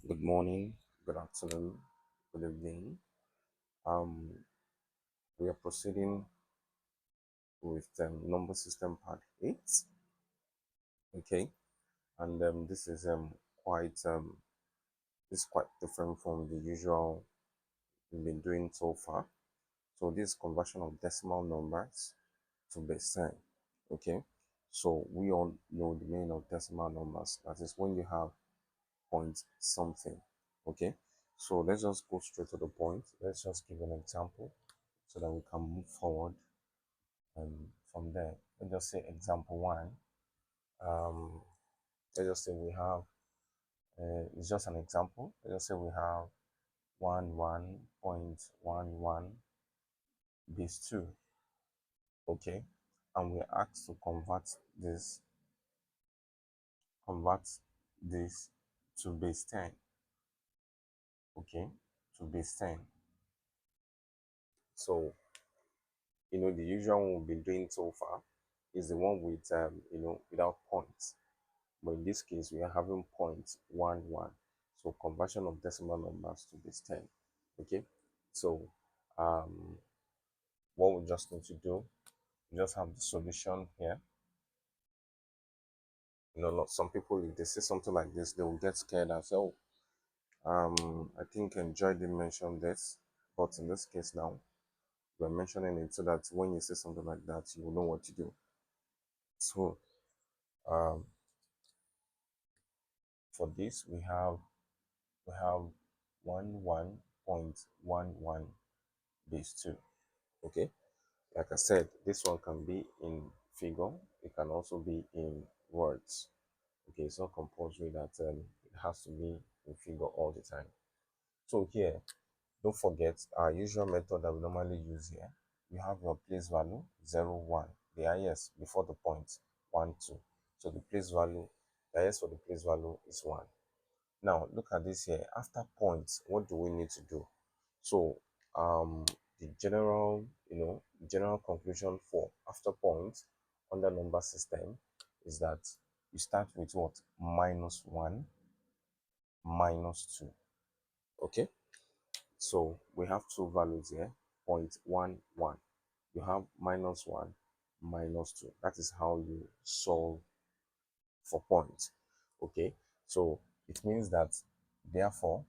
Good morning, good afternoon, good evening. Um, we are proceeding with number system part 8. Okay, and quite this is quite different from the usual we've been doing so far. So this conversion of decimal numbers to base 10. Okay, so we all know the meaning of decimal numbers. That is when you have point something. Okay, so let's just go straight to the point. Let's just give an example so that we can move forward from there. Let's just say example one. Um, let's just say we have, it's just an example. Let's just say we have 1.11 base 2. Okay, and we're asked to convert this to base 10. Okay, to base 10. So, the usual one we've been doing so far is the one with, without points. But in this case, we are having 0.11. So conversion of decimal numbers to base 10. Okay. So what we just need to do, we just have the solution here. Some people, if they say something like this, they will get scared and say, oh, I think Enjoy didn't mention this. But in this case now, we're mentioning it so that when you say something like that, you will know what to do. So for this, we have 11.11 base 2. Okay, like I said, this one can be in figure, it can also be in words. Okay, it's not compulsory that it has to be in figure all the time. So here, don't forget our usual method that we normally use here. You have your place value 0, 1, the highest before the point 1, 2. So the place value, the highest for the place value is 1. Now look at this here. After points, what do we need to do? So the general conclusion for after points under number system is that you start with what? -1, -2. Okay, so we have two values here, 0.11. You have -1, -2. That is how you solve for points. Okay, so it means that therefore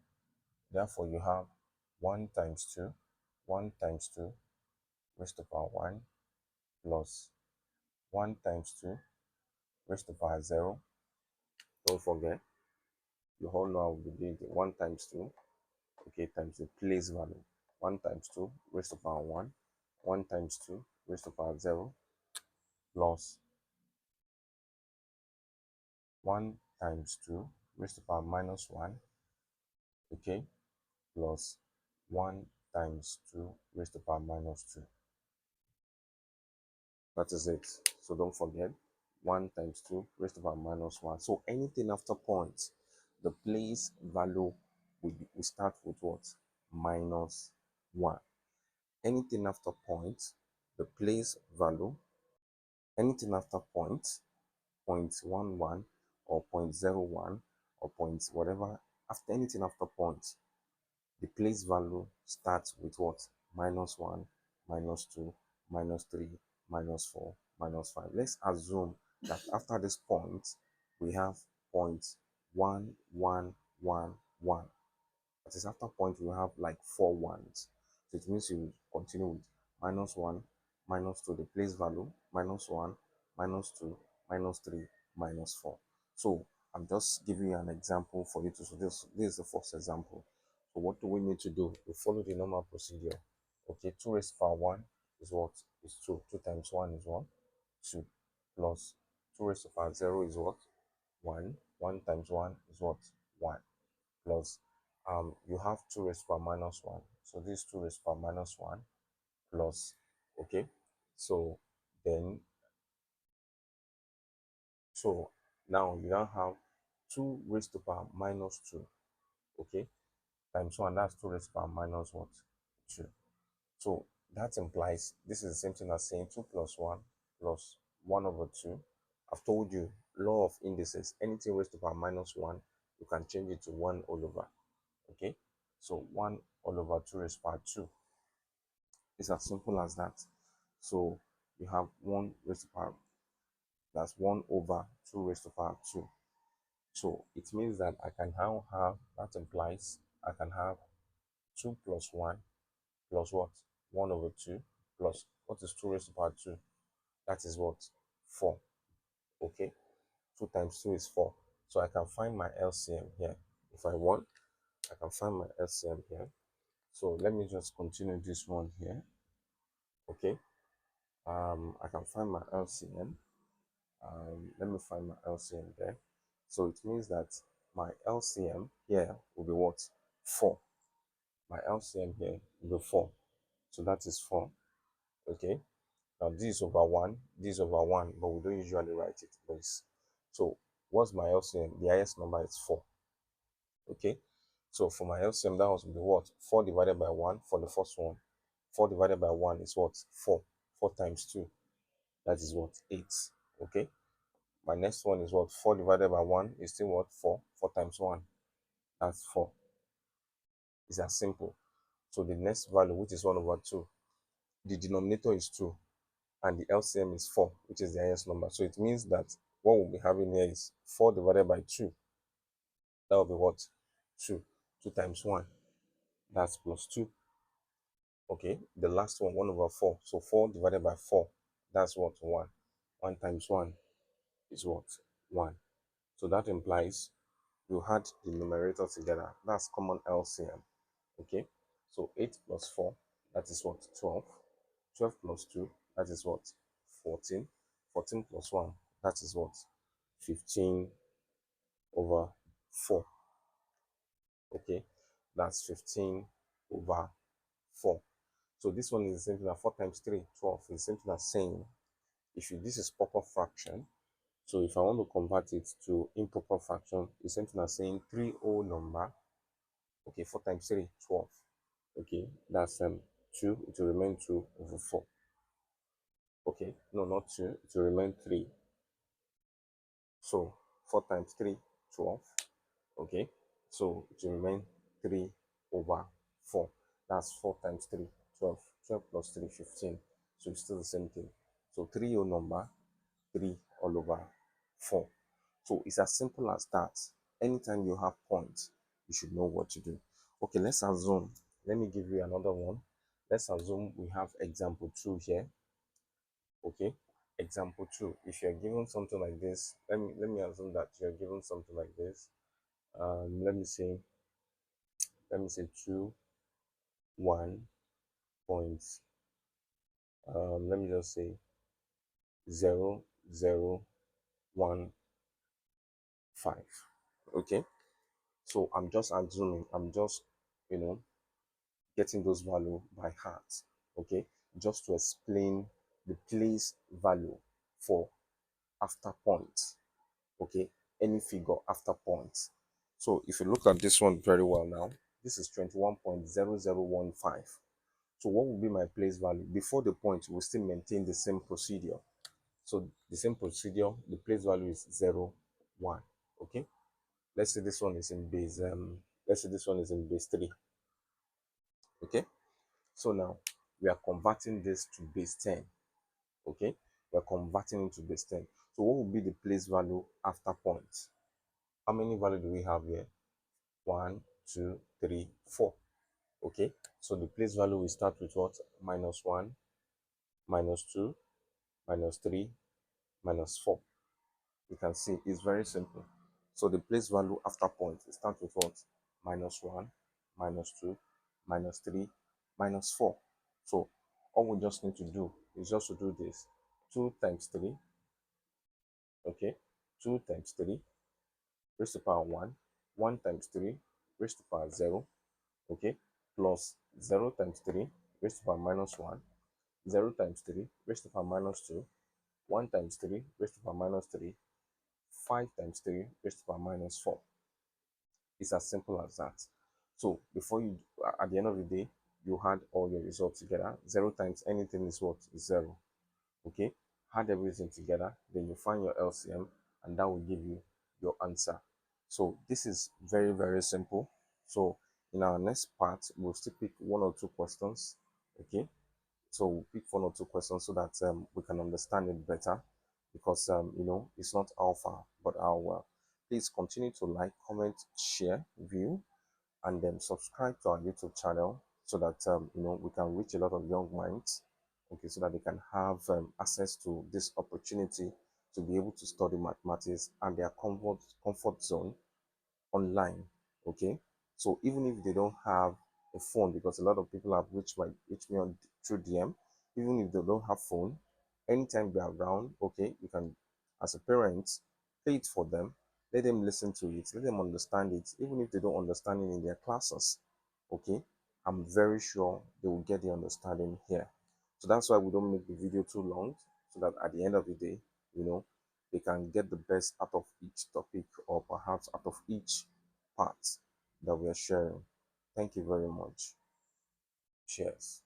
you have 1 times 2, 1 times 2 raised to power 1 plus 1 times 2 raised to power 0. Don't forget, you all know how we did it. 1 times 2, okay, times the place value. 1 times 2 raised to power 1, 1 times 2 raised to power 0 plus 1 times 2 raised to power -1, okay, plus 1 times 2 raised to power -2. That is it. So don't forget, 1 times 2 raised to power -1. So anything after points, the place value we start with what? -1. Anything after points, the place value, anything after points, 0.11 or 0.01 or point whatever, after anything after points, the place value starts with what? -1, -2, -3, -4, -5. Let's assume that after this point, we have 0.1111. That is, after point, we have like 4 ones. So it means you continue with -1, -2, the place value, -1, -2, -3, -4. So I'm just giving you an example for you to, so this is the first example. So what do we need to do? We follow the normal procedure. Okay, 2 raised to power 1 is what? Is 2. 2 times 1 is what? 2. Plus 2 raised to power 0 is what? 1. 1 times 1 is what? 1. Plus you have 2 raised to power -1. So this 2 raised to power -1 plus, okay, so then, so now you now have 2 raised to power -2, okay, times 1, that's 2 raised to power minus what? 2. So that implies this is the same thing as saying 2 plus 1 plus 1 over 2. I've told you, law of indices, anything raised to power -1 you can change it to 1 all over. Okay, so 1 all over 2 raised to power 2. It's as simple as that. So you have 1 raised to power, that's 1 over 2 raised to power 2. So it means that I can now have, that implies I can have 2 plus 1 plus what? 1 over 2 plus, what is 2 raised to power 2? That is what? 4. Okay, 2 times 2 is 4. So I can find my LCM here. If I want, I can find my LCM here. So let me just continue this one here. Okay, I can find my LCM. Let me find my LCM there. So it means that my LCM here will be what? 4. My LCM here will be 4. So that is 4. Okay, now this is over 1, this is over 1, but we don't usually write it, please. So what's my LCM? The highest number is 4. Okay, so for my LCM, that was the what? 4 divided by 1 for the first one. 4 divided by 1 is what? 4. 4 times 2, that is what? 8. Okay, my next one is what? 4 divided by 1 is still what? 4. 4 times 1, that's 4. It's as simple. So the next value, which is 1 over 2, the denominator is 2, and the LCM is 4, which is the highest number. So it means that what we'll be having here is 4 divided by 2. That will be what? 2. 2 times 1, that's plus 2. Okay, the last one, 1 over 4. So 4 divided by 4, that's what? 1. 1 times 1 is what? 1. So that implies you had the numerator together. That's common LCM. Okay, so 8 plus 4, that is what? 12. 12 plus 2, that is what? 14. 14 plus 1, that is what? 15 over 4. Okay, that's 15 over 4. So this one is the same thing as 4 times 3, 12. It's the same thing as saying, if you, this is proper fraction, so if I want to convert it to improper fraction, it's the same thing as saying 3 whole number. Okay, 4 times 3, 12. Okay, that's 2, it will remain 2 over 4. Okay, no, not 2, it will remain 3. So 4 times 3, 12. Okay, so it will remain 3 over 4. That's 4 times 3, 12. 12 plus 3, 15. So it's still the same thing. So 3 whole number, 3 all over 4. So it's as simple as that. Anytime you have points, you should know what to do. Okay, let's assume, let me give you another one. Let's assume we have example 2 here. Okay, example 2. If you're given something like this, let me assume that you're given something like this. Let me say 2 1 points, let me just say 0 0 1 5. Okay, so I'm just assuming, I'm just, getting those value by heart. Okay, just to explain the place value for after points. Okay, any figure after points. So if you look at this one very well now, this is 21.0015. So what will be my place value? Before the point, we'll still maintain the same procedure. So the same procedure, the place value is 0, 1. Okay, let's say this one is in base, let's say this one is in base 3. Okay, so now we are converting this to base 10. Okay, we are converting into base 10. So what will be the place value after points? How many value do we have here? 1, 2, 3, 4. Okay, so the place value will start with what? Minus 1, minus 2, minus 3, minus 4. You can see it's very simple. So the place value after point, it starts with what? Minus 1, minus 2, minus 3, minus 4. So all we just need to do is just to do this. 2 times 3, okay? 2 times 3 raised to power 1. 1 times 3 raised to power 0, okay? Plus 0 times 3 raised to power minus 1. 0 times 3 raised to power minus 2. 1 times 3 raised to power minus 3. 5 times 3 raised to power minus 4. It's as simple as that. So before you, at the end of the day, you had all your results together. 0 times anything is what? 0. Okay, add everything together, then you find your LCM, and that will give you your answer. So this is very, very simple. So in our next part, we'll still pick one or two questions. Okay. So we'll pick one or two questions so that we can understand it better, because it's not our far but our well. Please continue to like, comment, share, view, and then subscribe to our YouTube channel so that we can reach a lot of young minds. Okay, so that they can have access to this opportunity to be able to study mathematics and their comfort zone online. Okay, so even if they don't have a phone, because a lot of people have reached me on through DM, even if they don't have phone, anytime they're around, okay, you can, as a parent, play it for them, let them listen to it, let them understand it, even if they don't understand it in their classes. Okay, I'm very sure they will get the understanding here. So that's why we don't make the video too long, so that at the end of the day, you know they can get the best out of each topic, or perhaps out of each part that we are sharing. Thank you very much. Cheers.